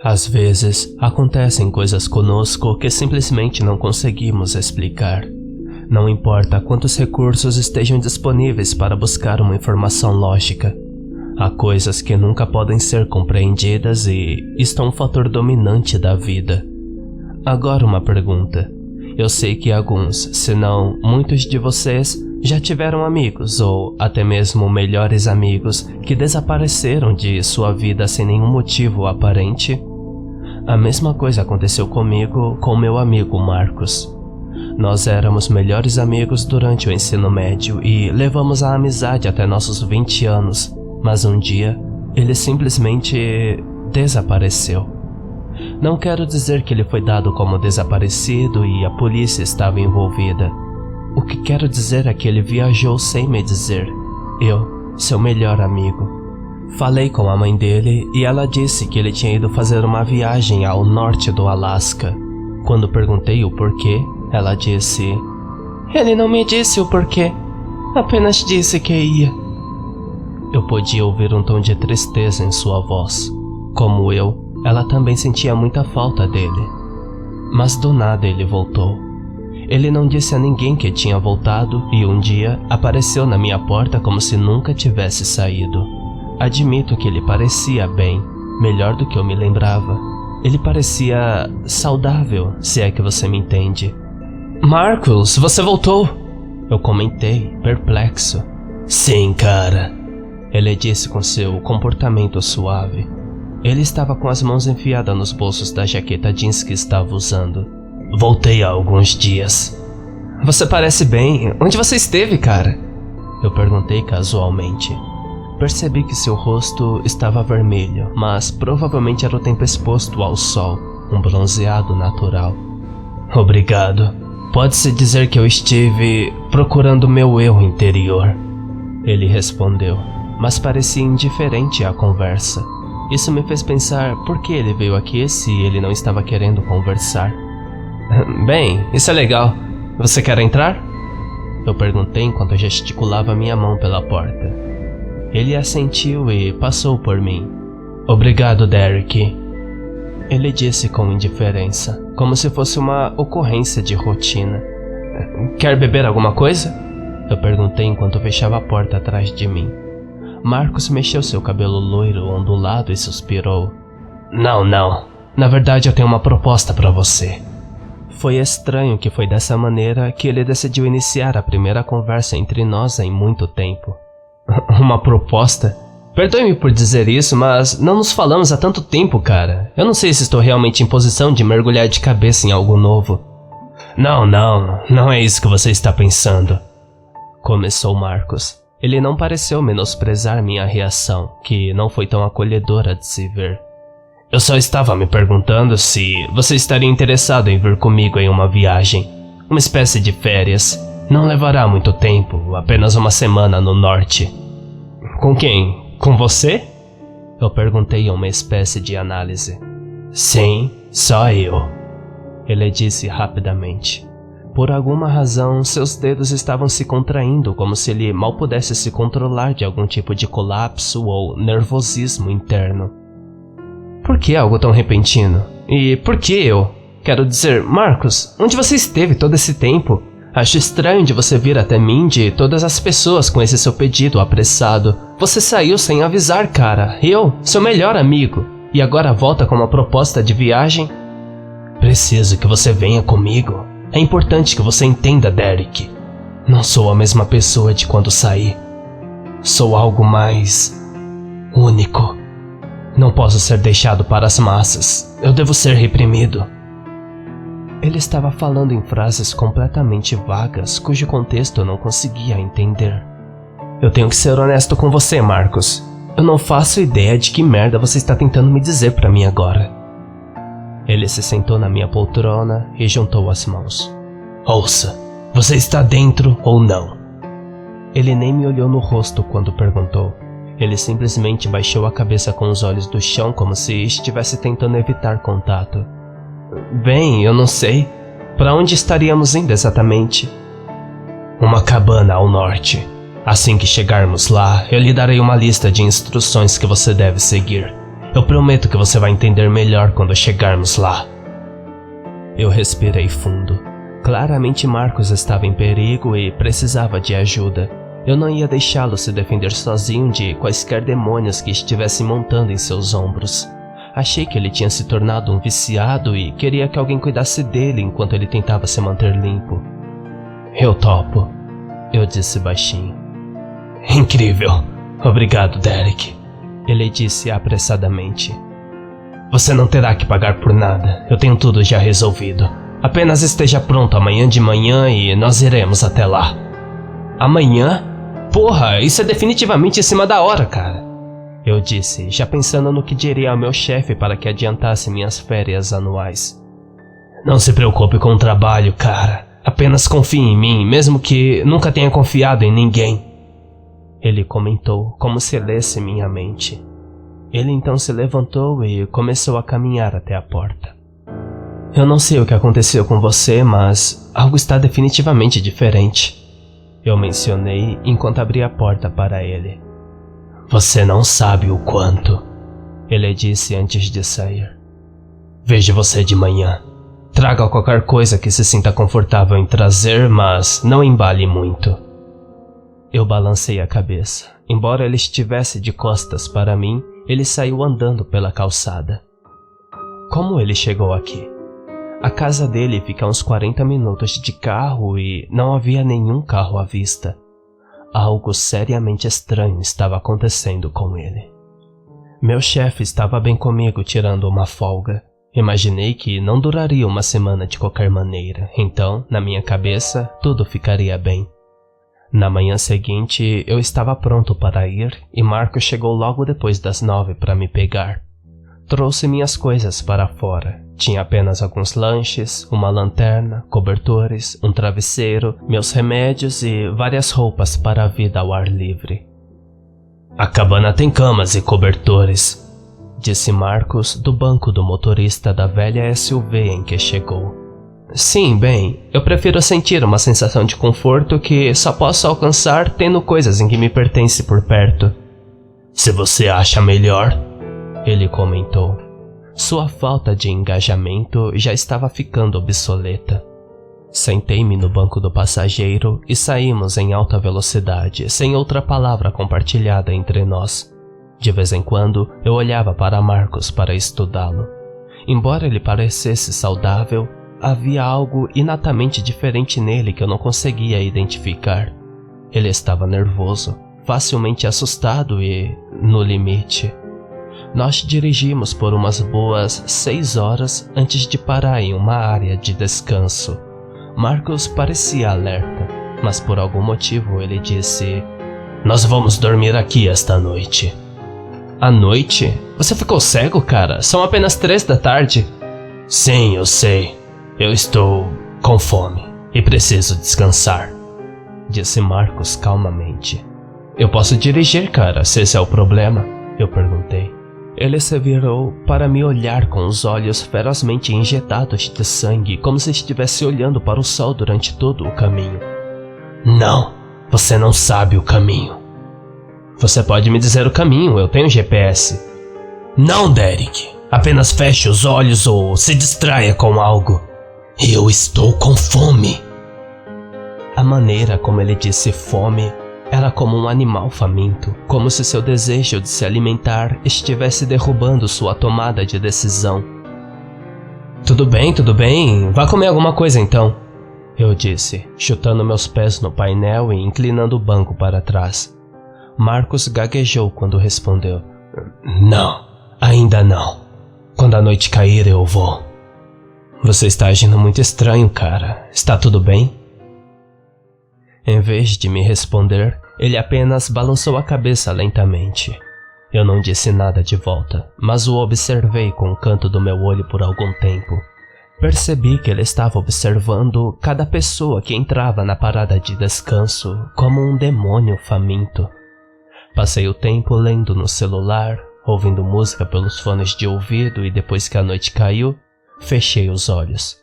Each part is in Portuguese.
Às vezes, acontecem coisas conosco que simplesmente não conseguimos explicar. Não importa quantos recursos estejam disponíveis para buscar uma informação lógica. Há coisas que nunca podem ser compreendidas e isto é um fator dominante da vida. Agora uma pergunta. Eu sei que alguns, se não muitos de vocês, já tiveram amigos ou até mesmo melhores amigos que desapareceram de sua vida sem nenhum motivo aparente. A mesma coisa aconteceu comigo com meu amigo Marcos. Nós éramos melhores amigos durante o ensino médio e levamos a amizade até nossos 20 anos, mas um dia ele simplesmente desapareceu. Não quero dizer que ele foi dado como desaparecido e a polícia estava envolvida. O que quero dizer é que ele viajou sem me dizer. Eu, seu melhor amigo. Falei com a mãe dele e ela disse que ele tinha ido fazer uma viagem ao norte do Alasca. Quando perguntei o porquê, ela disse: "Ele não me disse o porquê, apenas disse que ia." Eu podia ouvir um tom de tristeza em sua voz. Como eu, ela também sentia muita falta dele. Mas do nada ele voltou. Ele não disse a ninguém que tinha voltado e um dia apareceu na minha porta como se nunca tivesse saído. Admito que ele parecia bem, melhor do que eu me lembrava. Ele parecia saudável, se é que você me entende. "Marcos, você voltou!" Eu comentei, perplexo. "Sim, cara," ele disse com seu comportamento suave. Ele estava com as mãos enfiadas nos bolsos da jaqueta jeans que estava usando. "Voltei há alguns dias." "Você parece bem. Onde você esteve, cara?" Eu perguntei casualmente. Percebi que seu rosto estava vermelho, mas provavelmente era o tempo exposto ao sol, um bronzeado natural. "Obrigado. Pode-se dizer que eu estive procurando meu eu interior," ele respondeu, mas parecia indiferente à conversa. Isso me fez pensar por que ele veio aqui se ele não estava querendo conversar. "Bem, isso é legal. Você quer entrar?" Eu perguntei enquanto gesticulava minha mão pela porta. Ele assentiu e passou por mim. "Obrigado, Derek," ele disse com indiferença, como se fosse uma ocorrência de rotina. "Quer beber alguma coisa?" Eu perguntei enquanto fechava a porta atrás de mim. Marcos mexeu seu cabelo loiro ondulado e suspirou. Não. Na verdade, eu tenho uma proposta para você." Foi estranho que foi dessa maneira que ele decidiu iniciar a primeira conversa entre nós em muito tempo. "Uma proposta? Perdoe-me por dizer isso, mas não nos falamos há tanto tempo, cara. Eu não sei se estou realmente em posição de mergulhar de cabeça em algo novo." Não é isso que você está pensando," começou Marcos. Ele não pareceu menosprezar minha reação, que não foi tão acolhedora de se ver. "Eu só estava me perguntando se você estaria interessado em vir comigo em uma viagem, uma espécie de férias. Não levará muito tempo, apenas uma semana no norte." "Com quem? Com você?" Eu perguntei em uma espécie de análise. "Sim, só eu," ele disse rapidamente. Por alguma razão, seus dedos estavam se contraindo como se ele mal pudesse se controlar de algum tipo de colapso ou nervosismo interno. "Por que algo tão repentino? E por que eu? Quero dizer, Marcos, onde você esteve todo esse tempo? Acho estranho de você vir até mim de todas as pessoas com esse seu pedido apressado. Você saiu sem avisar, cara. Eu, seu melhor amigo. E agora volta com uma proposta de viagem?" "Preciso que você venha comigo. É importante que você entenda, Derek. Não sou a mesma pessoa de quando saí. Sou algo mais único. Não posso ser deixado para as massas. Eu devo ser reprimido." Ele estava falando em frases completamente vagas, cujo contexto eu não conseguia entender. "Eu tenho que ser honesto com você, Marcos. Eu não faço ideia de que merda você está tentando me dizer pra mim agora." Ele se sentou na minha poltrona e juntou as mãos. "Ouça, você está dentro ou não?" Ele nem me olhou no rosto quando perguntou. Ele simplesmente baixou a cabeça com os olhos do chão como se estivesse tentando evitar contato. "Bem, eu não sei. Para onde estaríamos indo exatamente?" "Uma cabana ao norte. Assim que chegarmos lá, eu lhe darei uma lista de instruções que você deve seguir. Eu prometo que você vai entender melhor quando chegarmos lá. Eu respirei fundo. Claramente Marcos estava em perigo e precisava de ajuda. Eu não ia deixá-lo se defender sozinho de quaisquer demônios que estivessem montando em seus ombros. Achei que ele tinha se tornado um viciado e queria que alguém cuidasse dele enquanto ele tentava se manter limpo. Eu topo, eu disse baixinho. Incrível. Obrigado, Derek. Ele disse apressadamente. Você não terá que pagar por nada. Eu tenho tudo já resolvido. Apenas esteja pronto amanhã de manhã e nós iremos até lá. Amanhã? Porra, isso é definitivamente em cima da hora, cara. Eu disse, já pensando no que diria ao meu chefe para que adiantasse minhas férias anuais. Não se preocupe com o trabalho, cara. Apenas confie em mim, mesmo que nunca tenha confiado em ninguém. Ele comentou, como se lesse minha mente. Ele então se levantou e começou a caminhar até a porta. Eu não sei o que aconteceu com você, mas algo está definitivamente diferente. Eu mencionei enquanto abria a porta para ele. Você não sabe o quanto, ele disse antes de sair. Vejo você de manhã. Traga qualquer coisa que se sinta confortável em trazer, mas não embale muito. Eu balancei a cabeça. Embora ele estivesse de costas para mim, ele saiu andando pela calçada. Como ele chegou aqui? A casa dele fica a uns 40 minutos de carro e não havia nenhum carro à vista. Algo seriamente estranho estava acontecendo com ele. Meu chefe estava bem comigo tirando uma folga. Imaginei que não duraria uma semana de qualquer maneira, então, na minha cabeça, tudo ficaria bem. Na manhã seguinte, eu estava pronto para ir e Marcos chegou logo depois das 9 para me pegar. Trouxe minhas coisas para fora. Tinha apenas alguns lanches, uma lanterna, cobertores, um travesseiro, meus remédios e várias roupas para a vida ao ar livre. A cabana tem camas e cobertores, disse Marcos do banco do motorista da velha SUV em que chegou. Sim, bem, eu prefiro sentir uma sensação de conforto que só posso alcançar tendo coisas em que me pertence por perto. Se você acha melhor, ele comentou. Sua falta de engajamento já estava ficando obsoleta. Sentei-me no banco do passageiro e saímos em alta velocidade, sem outra palavra compartilhada entre nós. De vez em quando, eu olhava para Marcos para estudá-lo. Embora ele parecesse saudável, havia algo inatamente diferente nele que eu não conseguia identificar. Ele estava nervoso, facilmente assustado e no limite. Nós dirigimos por umas boas 6 horas antes de parar em uma área de descanso. Marcos parecia alerta, mas por algum motivo ele disse: "Nós vamos dormir aqui esta noite." À noite? Você ficou cego, cara? São apenas 3 da tarde. Sim, eu sei. Eu estou com fome e preciso descansar, disse Marcos calmamente. Eu posso dirigir, cara, se esse é o problema, eu perguntei. Ele se virou para me olhar com os olhos ferozmente injetados de sangue, como se estivesse olhando para o sol durante todo o caminho. Não, você não sabe o caminho. Você pode me dizer o caminho, eu tenho GPS. Não, Derek, apenas feche os olhos ou se distraia com algo. Eu estou com fome. A maneira como ele disse fome era como um animal faminto, como se seu desejo de se alimentar estivesse derrubando sua tomada de decisão. Tudo bem, vá comer alguma coisa então, eu disse, chutando meus pés no painel e inclinando o banco para trás. Marcos gaguejou quando respondeu: Não, ainda não. Quando a noite cair eu vou. Você está agindo muito estranho, cara. Está tudo bem? Em vez de me responder, ele apenas balançou a cabeça lentamente. Eu não disse nada de volta, mas o observei com o canto do meu olho por algum tempo. Percebi que ele estava observando cada pessoa que entrava na parada de descanso como um demônio faminto. Passei o tempo lendo no celular, ouvindo música pelos fones de ouvido e depois que a noite caiu, fechei os olhos.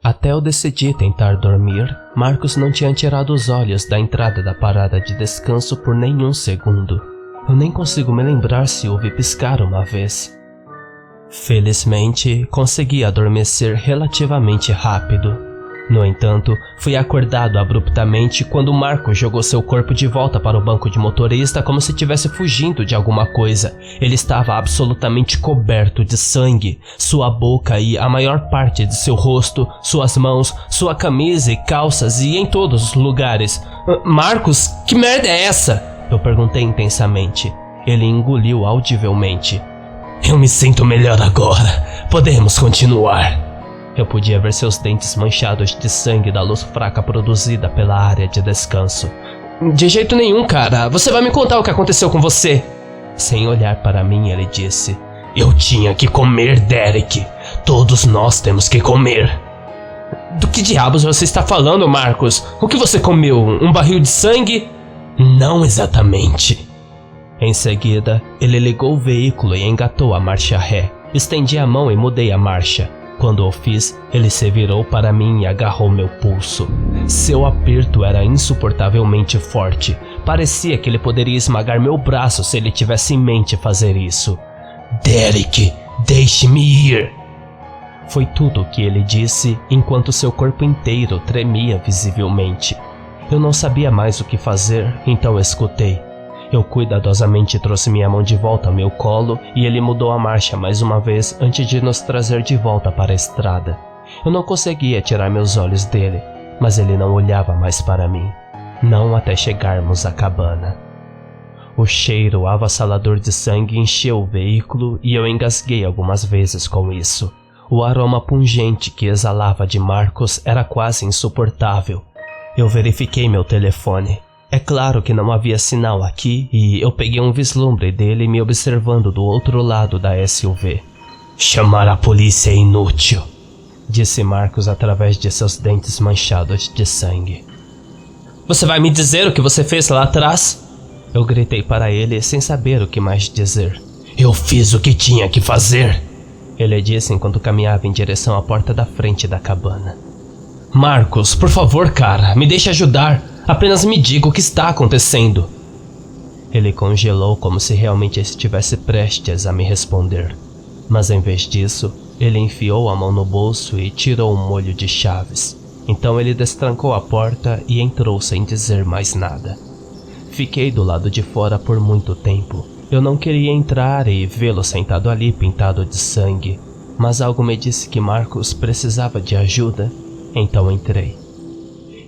Até eu decidi tentar dormir, Marcos não tinha tirado os olhos da entrada da parada de descanso por nenhum segundo. Eu nem consigo me lembrar se ouvi piscar uma vez. Felizmente, consegui adormecer relativamente rápido. No entanto, fui acordado abruptamente quando Marcos jogou seu corpo de volta para o banco de motorista como se estivesse fugindo de alguma coisa. Ele estava absolutamente coberto de sangue. Sua boca e a maior parte de seu rosto, suas mãos, sua camisa e calças e em todos os lugares. Marcos, que merda é essa? Eu perguntei intensamente. Ele engoliu audivelmente. Eu me sinto melhor agora. Podemos continuar. Eu podia ver seus dentes manchados de sangue da luz fraca produzida pela área de descanso. De jeito nenhum, cara. Você vai me contar o que aconteceu com você? Sem olhar para mim, ele disse: Eu tinha que comer, Derek. Todos nós temos que comer. Do que diabos você está falando, Marcos? O que você comeu? Um barril de sangue? Não exatamente. Em seguida, ele ligou o veículo e engatou a marcha ré. Estendi a mão e mudei a marcha. Quando o fiz, ele se virou para mim e agarrou meu pulso. Seu aperto era insuportavelmente forte. Parecia que ele poderia esmagar meu braço se ele tivesse em mente fazer isso. Derek, deixe-me ir. Foi tudo o que ele disse enquanto seu corpo inteiro tremia visivelmente. Eu não sabia mais o que fazer, então escutei. Eu cuidadosamente trouxe minha mão de volta ao meu colo e ele mudou a marcha mais uma vez antes de nos trazer de volta para a estrada. Eu não conseguia tirar meus olhos dele, mas ele não olhava mais para mim. Não até chegarmos à cabana. O cheiro avassalador de sangue encheu o veículo e eu engasguei algumas vezes com isso. O aroma pungente que exalava de Marcos era quase insuportável. Eu verifiquei meu telefone. É claro que não havia sinal aqui e eu peguei um vislumbre dele me observando do outro lado da SUV. Chamar a polícia é inútil, disse Marcos através de seus dentes manchados de sangue. Você vai me dizer o que você fez lá atrás? Eu gritei para ele sem saber o que mais dizer. Eu fiz o que tinha que fazer, ele disse enquanto caminhava em direção à porta da frente da cabana. Marcos, por favor, cara, me deixe ajudar. Apenas me diga o que está acontecendo. Ele congelou como se realmente estivesse prestes a me responder. Mas em vez disso, ele enfiou a mão no bolso e tirou um molho de chaves. Então ele destrancou a porta e entrou sem dizer mais nada. Fiquei do lado de fora por muito tempo. Eu não queria entrar e vê-lo sentado ali pintado de sangue. Mas algo me disse que Marcos precisava de ajuda, então entrei.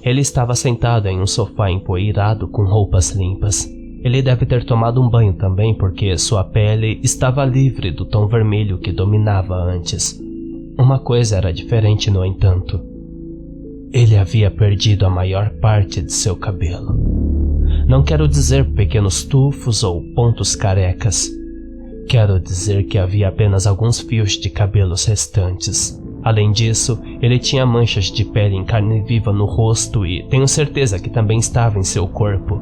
Ele estava sentado em um sofá empoeirado com roupas limpas. Ele deve ter tomado um banho também porque sua pele estava livre do tom vermelho que dominava antes. Uma coisa era diferente, no entanto. Ele havia perdido a maior parte de seu cabelo. Não quero dizer pequenos tufos ou pontos carecas. Quero dizer que havia apenas alguns fios de cabelos restantes. Além disso, ele tinha manchas de pele em carne viva no rosto e tenho certeza que também estava em seu corpo.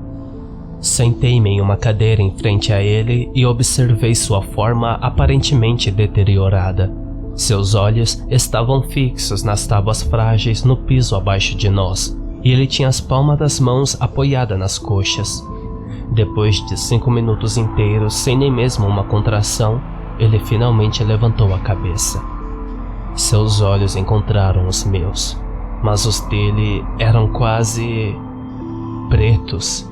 Sentei-me em uma cadeira em frente a ele e observei sua forma aparentemente deteriorada. Seus olhos estavam fixos nas tábuas frágeis no piso abaixo de nós, e ele tinha as palmas das mãos apoiadas nas coxas. Depois de 5 minutos inteiros, sem nem mesmo uma contração, ele finalmente levantou a cabeça. Seus olhos encontraram os meus, mas os dele eram quase pretos.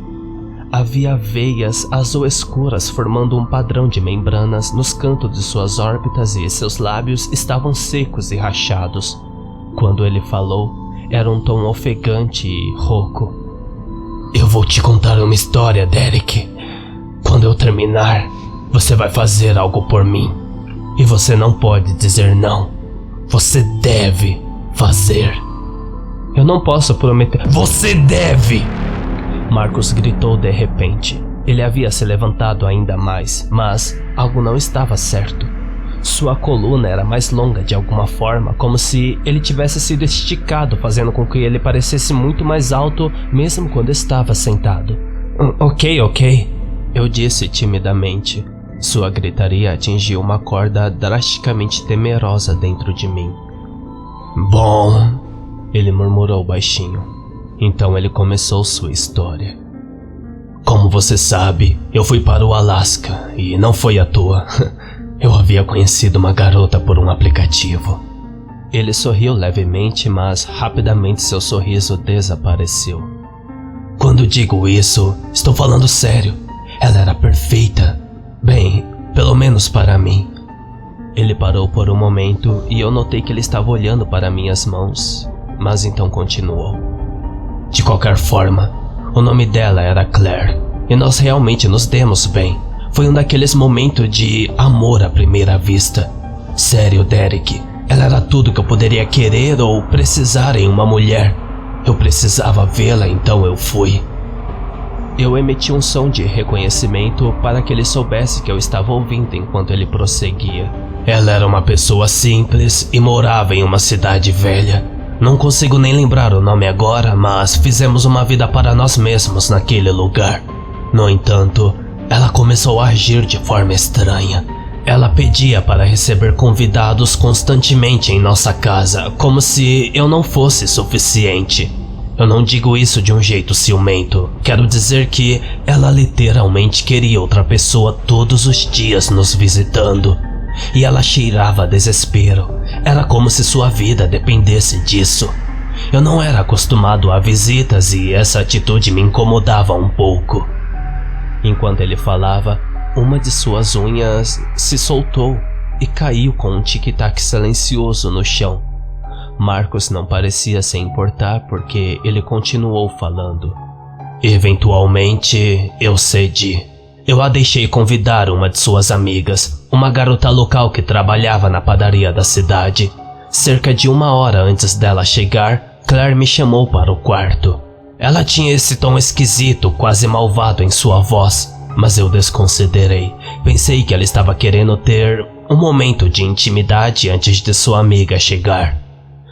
Havia veias azul escuras formando um padrão de membranas nos cantos de suas órbitas e seus lábios estavam secos e rachados. Quando ele falou, era um tom ofegante e rouco. Eu vou te contar uma história, Derek. Quando eu terminar, você vai fazer algo por mim. E você não pode dizer não. Você deve fazer. Eu não posso prometer. Você deve! Marcos gritou de repente. Ele havia se levantado ainda mais, mas algo não estava certo. Sua coluna era mais longa de alguma forma, como se ele tivesse sido esticado, fazendo com que ele parecesse muito mais alto, mesmo quando estava sentado. Ok, eu disse timidamente. Sua gritaria atingiu uma corda drasticamente temerosa dentro de mim. Bom, ele murmurou baixinho. Então ele começou sua história. Como você sabe, eu fui para o Alasca e não foi à toa. Eu havia conhecido uma garota por um aplicativo. Ele sorriu levemente, mas rapidamente seu sorriso desapareceu. Quando digo isso, estou falando sério. Ela era perfeita. Bem, pelo menos para mim. Ele parou por um momento e eu notei que ele estava olhando para minhas mãos, mas então continuou. De qualquer forma, o nome dela era Claire, e nós realmente nos demos bem. Foi um daqueles momentos de amor à primeira vista. Sério, Derek, ela era tudo que eu poderia querer ou precisar em uma mulher. Eu precisava vê-la, então eu fui. Eu emiti um som de reconhecimento para que ele soubesse que eu estava ouvindo enquanto ele prosseguia. Ela era uma pessoa simples e morava em uma cidade velha. Não consigo nem lembrar o nome agora, mas fizemos uma vida para nós mesmos naquele lugar. No entanto, ela começou a agir de forma estranha. Ela pedia para receber convidados constantemente em nossa casa, como se eu não fosse suficiente. Eu não digo isso de um jeito ciumento. Quero dizer que ela literalmente queria outra pessoa todos os dias nos visitando. E ela cheirava a desespero. Era como se sua vida dependesse disso. Eu não era acostumado a visitas e essa atitude me incomodava um pouco. Enquanto ele falava, uma de suas unhas se soltou e caiu com um tic-tac silencioso no chão. Marcos não parecia se importar porque ele continuou falando. Eventualmente, eu cedi. Eu a deixei convidar uma de suas amigas, uma garota local que trabalhava na padaria da cidade. Cerca de 1 hora antes dela chegar, Claire me chamou para o quarto. Ela tinha esse tom esquisito, quase malvado em sua voz, mas eu desconsiderei. Pensei que ela estava querendo ter um momento de intimidade antes de sua amiga chegar.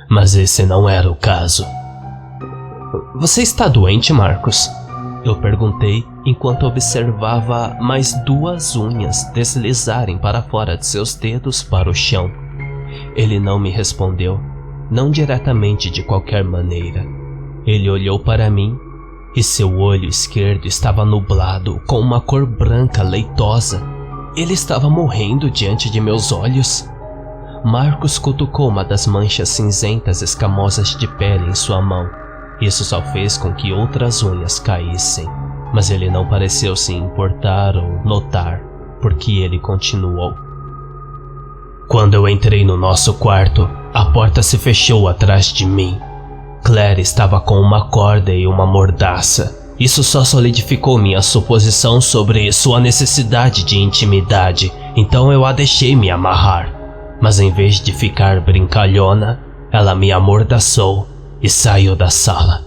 Mas esse não era o caso. Você está doente, Marcos? Eu perguntei enquanto observava mais 2 unhas deslizarem para fora de seus dedos para o chão. Ele não me respondeu, não diretamente de qualquer maneira. Ele olhou para mim e seu olho esquerdo estava nublado com uma cor branca leitosa. Ele estava morrendo diante de meus olhos. Marcos cutucou uma das manchas cinzentas escamosas de pele em sua mão. Isso só fez com que outras unhas caíssem, mas ele não pareceu se importar ou notar, porque ele continuou. Quando eu entrei no nosso quarto, a porta se fechou atrás de mim. Claire estava com uma corda e uma mordaça. Isso só solidificou minha suposição sobre sua necessidade de intimidade, então eu a deixei me amarrar. Mas em vez de ficar brincalhona, ela me amordaçou e saiu da sala.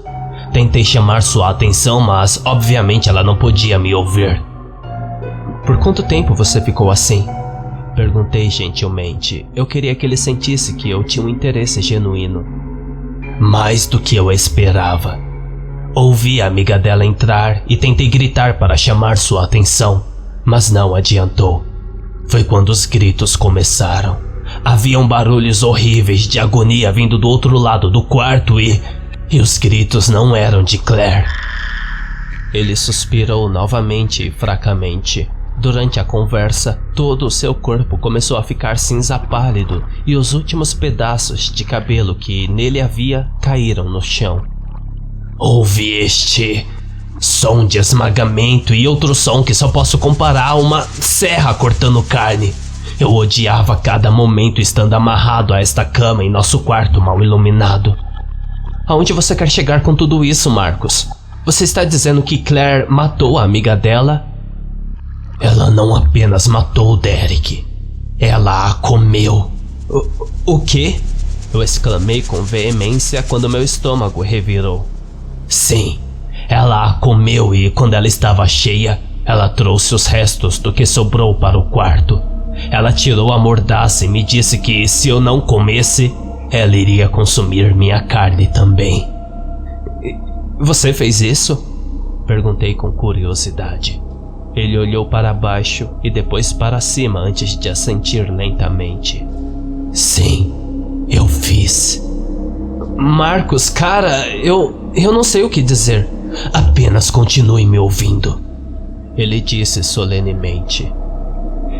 Tentei chamar sua atenção, mas obviamente ela não podia me ouvir. Por quanto tempo você ficou assim? Perguntei gentilmente. Eu queria que ele sentisse que eu tinha um interesse genuíno. Mais do que eu esperava. Ouvi a amiga dela entrar e tentei gritar para chamar sua atenção, mas não adiantou. Foi quando os gritos começaram. Haviam barulhos horríveis de agonia vindo do outro lado do quarto e os gritos não eram de Claire. Ele suspirou novamente e fracamente. Durante a conversa, todo o seu corpo começou a ficar cinza pálido e os últimos pedaços de cabelo que nele havia caíram no chão. Houve este som de esmagamento e outro som que só posso comparar a uma serra cortando carne. Eu odiava cada momento estando amarrado a esta cama em nosso quarto mal iluminado. Aonde você quer chegar com tudo isso, Marcos? Você está dizendo que Claire matou a amiga dela? Ela não apenas matou Derek. Ela a comeu. O quê? Eu exclamei com veemência quando meu estômago revirou. Sim, ela a comeu e quando ela estava cheia, ela trouxe os restos do que sobrou para o quarto. Ela tirou a mordaça e me disse que se eu não comesse, ela iria consumir minha carne também. Você fez isso? Perguntei com curiosidade. Ele olhou para baixo e depois para cima antes de assentir lentamente. Sim, eu fiz. Marcos, cara, eu não sei o que dizer. Apenas continue me ouvindo. Ele disse solenemente.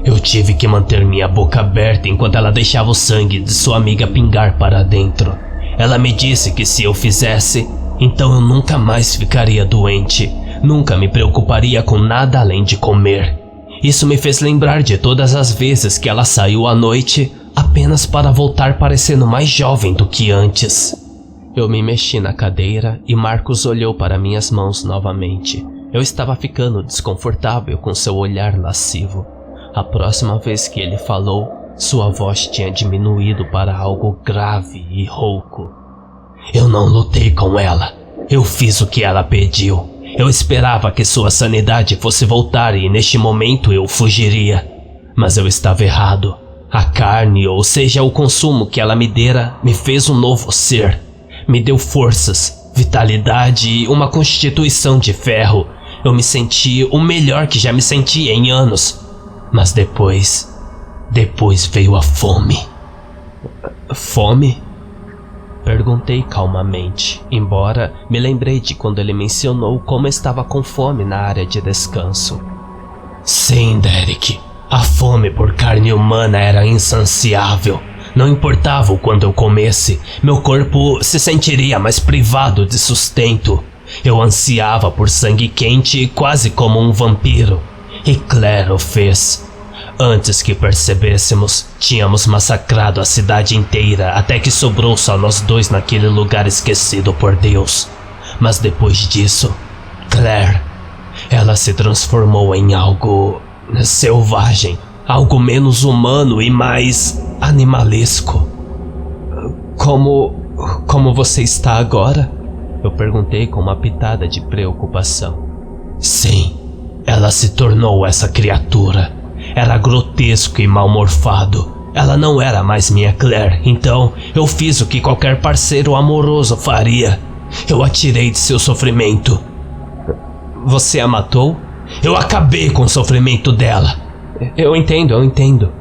Eu tive que manter minha boca aberta enquanto ela deixava o sangue de sua amiga pingar para dentro. Ela me disse que se eu fizesse, então eu nunca mais ficaria doente, nunca me preocuparia com nada além de comer. Isso me fez lembrar de todas as vezes que ela saiu à noite apenas para voltar parecendo mais jovem do que antes. Eu me mexi na cadeira e Marcos olhou para minhas mãos novamente. Eu estava ficando desconfortável com seu olhar lascivo. A próxima vez que ele falou, sua voz tinha diminuído para algo grave e rouco. Eu não lutei com ela. Eu fiz o que ela pediu. Eu esperava que sua sanidade fosse voltar e neste momento eu fugiria. Mas eu estava errado. A carne, ou seja, o consumo que ela me dera, me fez um novo ser. Me deu forças, vitalidade e uma constituição de ferro. Eu me senti o melhor que já me senti em anos. Mas depois veio a fome. Fome? Perguntei calmamente, embora me lembrei de quando ele mencionou como estava com fome na área de descanso. Sim, Derek. A fome por carne humana era insaciável. Não importava o quanto eu comesse, meu corpo se sentiria mais privado de sustento. Eu ansiava por sangue quente quase como um vampiro. E Claire o fez. Antes que percebêssemos, tínhamos massacrado a cidade inteira até que sobrou só nós dois naquele lugar esquecido por Deus. Mas depois disso, Claire, ela se transformou em algo selvagem, algo menos humano e mais animalesco. Como você está agora? Eu perguntei com uma pitada de preocupação. Sim, ela se tornou essa criatura. Era grotesco e mal-morfado. Ela não era mais minha Claire, então eu fiz o que qualquer parceiro amoroso faria. Eu atirei de seu sofrimento. Você a matou? Eu acabei com o sofrimento dela. Eu entendo.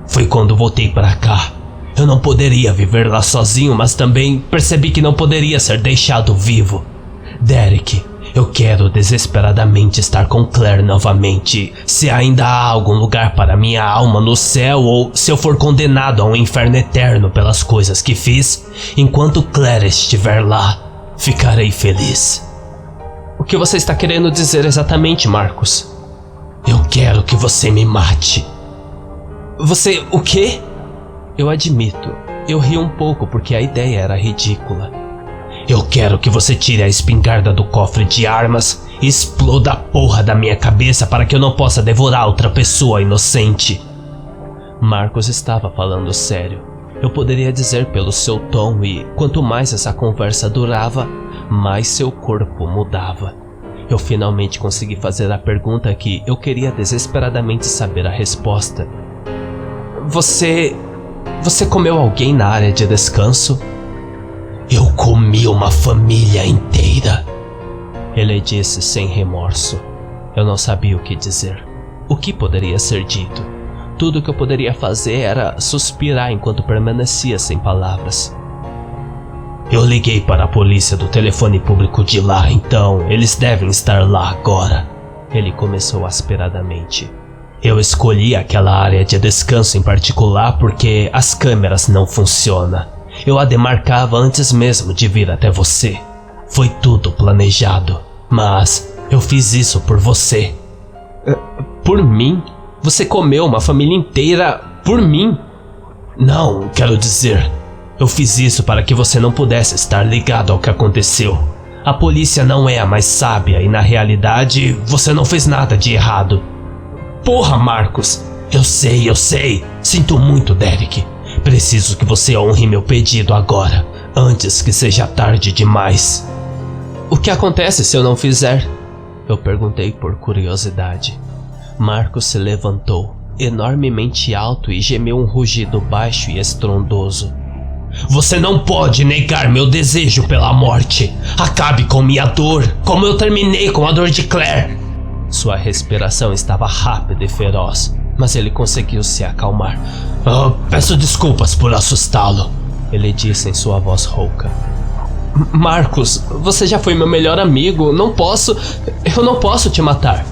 Foi quando voltei para cá. Eu não poderia viver lá sozinho, mas também percebi que não poderia ser deixado vivo. Derek, eu quero desesperadamente estar com Claire novamente. Se ainda há algum lugar para minha alma no céu ou se eu for condenado a um inferno eterno pelas coisas que fiz, enquanto Claire estiver lá, ficarei feliz. O que você está querendo dizer exatamente, Marcos? Eu quero que você me mate. Você... o quê? Eu admito, eu ri um pouco porque a ideia era ridícula. Eu quero que você tire a espingarda do cofre de armas e exploda a porra da minha cabeça para que eu não possa devorar outra pessoa inocente. Marcos estava falando sério. Eu poderia dizer pelo seu tom e quanto mais essa conversa durava, mais seu corpo mudava. Eu finalmente consegui fazer a pergunta que eu queria desesperadamente saber a resposta. Você comeu alguém na área de descanso? Eu comi uma família inteira. Ele disse sem remorso. Eu não sabia o que dizer. O que poderia ser dito? Tudo o que eu poderia fazer era suspirar enquanto permanecia sem palavras. Eu liguei para a polícia do telefone público de lá, então eles devem estar lá agora. Ele começou asperadamente. Eu escolhi aquela área de descanso em particular porque as câmeras não funcionam. Eu a demarcava antes mesmo de vir até você. Foi tudo planejado, mas eu fiz isso por você. Por mim? Você comeu uma família inteira por mim? Não, quero dizer, eu fiz isso para que você não pudesse estar ligado ao que aconteceu. A polícia não é a mais sábia e na realidade você não fez nada de errado. Porra, Marcos! Eu sei. Sinto muito, Derek. Preciso que você honre meu pedido agora, antes que seja tarde demais. O que acontece se eu não fizer? Eu perguntei por curiosidade. Marcos se levantou, enormemente alto, e gemeu um rugido baixo e estrondoso. Você não pode negar meu desejo pela morte. Acabe com minha dor, como eu terminei com a dor de Claire. Sua respiração estava rápida e feroz, mas ele conseguiu se acalmar. Peço desculpas por assustá-lo, ele disse em sua voz rouca. Marcos, você já foi meu melhor amigo. Eu não posso te matar.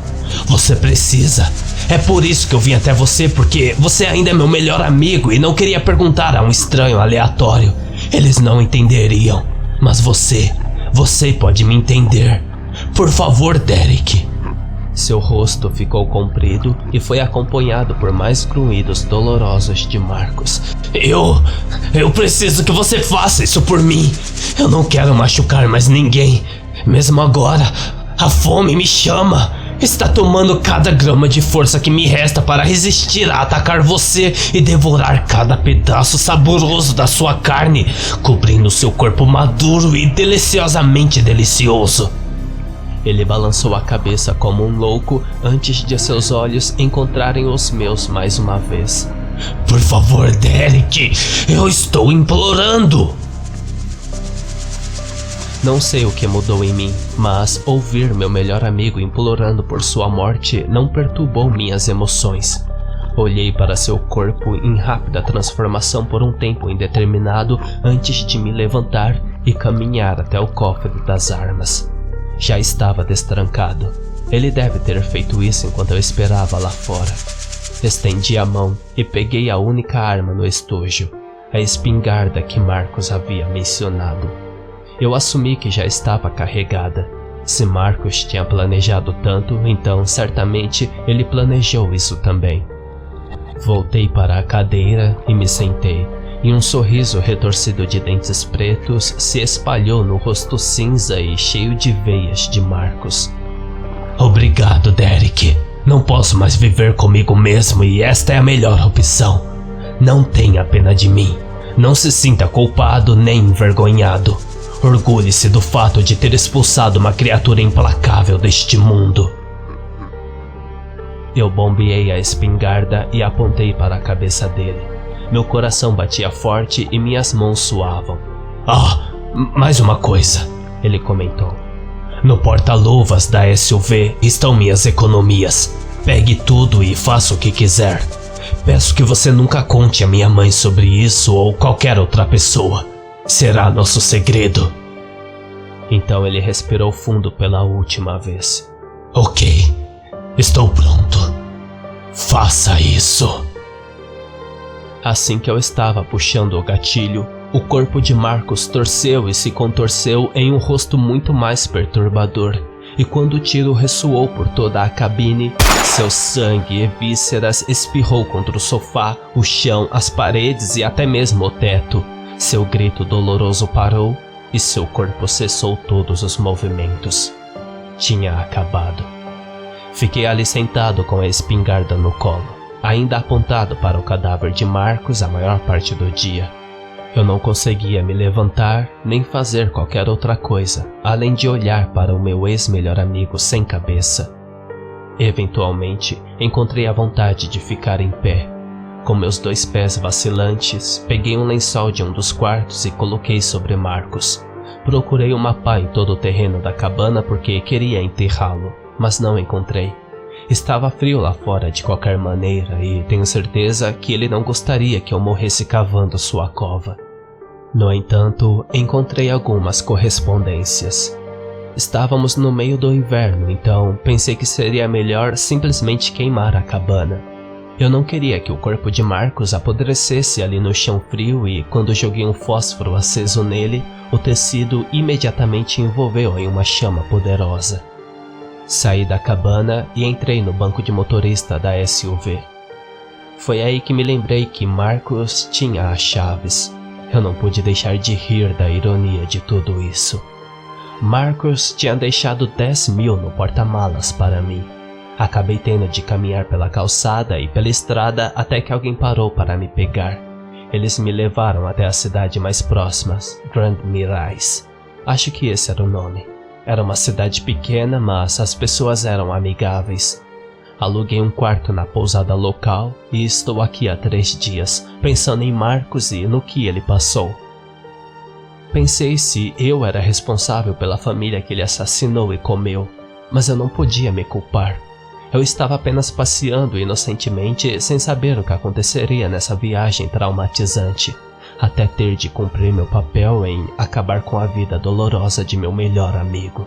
Você precisa. É por isso que eu vim até você, porque você ainda é meu melhor amigo e não queria perguntar a um estranho aleatório. Eles não entenderiam, mas você pode me entender. Por favor, Derek. Seu rosto ficou comprido e foi acompanhado por mais grunhidos dolorosos de Marcos. Eu preciso que você faça isso por mim. Eu não quero machucar mais ninguém. Mesmo agora, a fome me chama. Está tomando cada grama de força que me resta para resistir a atacar você e devorar cada pedaço saboroso da sua carne, cobrindo seu corpo maduro e deliciosamente delicioso. Ele balançou a cabeça como um louco antes de seus olhos encontrarem os meus mais uma vez. Por favor, Derek, eu estou implorando! Não sei o que mudou em mim, mas ouvir meu melhor amigo implorando por sua morte não perturbou minhas emoções. Olhei para seu corpo em rápida transformação por um tempo indeterminado antes de me levantar e caminhar até o cofre das armas. Já estava destrancado. Ele deve ter feito isso enquanto eu esperava lá fora. Estendi a mão e peguei a única arma no estojo, a espingarda que Marcos havia mencionado. Eu assumi que já estava carregada. Se Marcos tinha planejado tanto, então certamente ele planejou isso também. Voltei para a cadeira e me sentei, e um sorriso retorcido de dentes pretos se espalhou no rosto cinza e cheio de veias de Marcos. Obrigado, Derek. Não posso mais viver comigo mesmo e esta é a melhor opção. Não tenha pena de mim. Não se sinta culpado nem envergonhado. Orgulhe-se do fato de ter expulsado uma criatura implacável deste mundo. Eu bombeei a espingarda e apontei para a cabeça dele. Meu coração batia forte e minhas mãos suavam. Mais uma coisa, ele comentou. No porta-luvas da SUV estão minhas economias. Pegue tudo e faça o que quiser. Peço que você nunca conte a minha mãe sobre isso ou qualquer outra pessoa. Será nosso segredo. Então ele respirou fundo pela última vez. Ok, estou pronto. Faça isso. Assim que eu estava puxando o gatilho, o corpo de Marcos torceu e se contorceu em um rosto muito mais perturbador. E quando o tiro ressoou por toda a cabine, seu sangue e vísceras espirrou contra o sofá, o chão, as paredes e até mesmo o teto. Seu grito doloroso parou e seu corpo cessou todos os movimentos. Tinha acabado. Fiquei ali sentado com a espingarda no colo, ainda apontado para o cadáver de Marcos a maior parte do dia. Eu não conseguia me levantar nem fazer qualquer outra coisa, além de olhar para o meu ex-melhor amigo sem cabeça. Eventualmente, encontrei a vontade de ficar em pé. Com meus 2 pés vacilantes, peguei um lençol de um dos quartos e coloquei sobre Marcos. Procurei uma pá em todo o terreno da cabana porque queria enterrá-lo, mas não encontrei. Estava frio lá fora de qualquer maneira e tenho certeza que ele não gostaria que eu morresse cavando sua cova. No entanto, encontrei algumas correspondências. Estávamos no meio do inverno, então pensei que seria melhor simplesmente queimar a cabana. Eu não queria que o corpo de Marcos apodrecesse ali no chão frio e, quando joguei um fósforo aceso nele, o tecido imediatamente envolveu em uma chama poderosa. Saí da cabana e entrei no banco de motorista da SUV. Foi aí que me lembrei que Marcos tinha as chaves. Eu não pude deixar de rir da ironia de tudo isso. Marcos tinha deixado 10 mil no porta-malas para mim. Acabei tendo de caminhar pela calçada e pela estrada até que alguém parou para me pegar. Eles me levaram até a cidade mais próxima, Grand Mirais. Acho que esse era o nome. Era uma cidade pequena, mas as pessoas eram amigáveis. Aluguei um quarto na pousada local e estou aqui há 3 dias, pensando em Marcos e no que ele passou. Pensei se eu era responsável pela família que ele assassinou e comeu, mas eu não podia me culpar. Eu estava apenas passeando inocentemente sem saber o que aconteceria nessa viagem traumatizante, até ter de cumprir meu papel em acabar com a vida dolorosa de meu melhor amigo.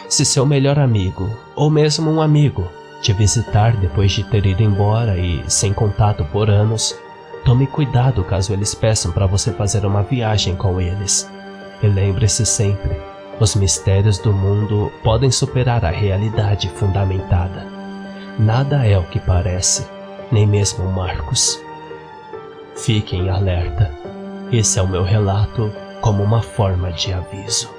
Se seu melhor amigo, ou mesmo um amigo, te visitar depois de ter ido embora e sem contato por anos, tome cuidado caso eles peçam para você fazer uma viagem com eles. E lembre-se sempre, os mistérios do mundo podem superar a realidade fundamentada. Nada é o que parece, nem mesmo Marcos. Fiquem alerta. Esse é o meu relato como uma forma de aviso.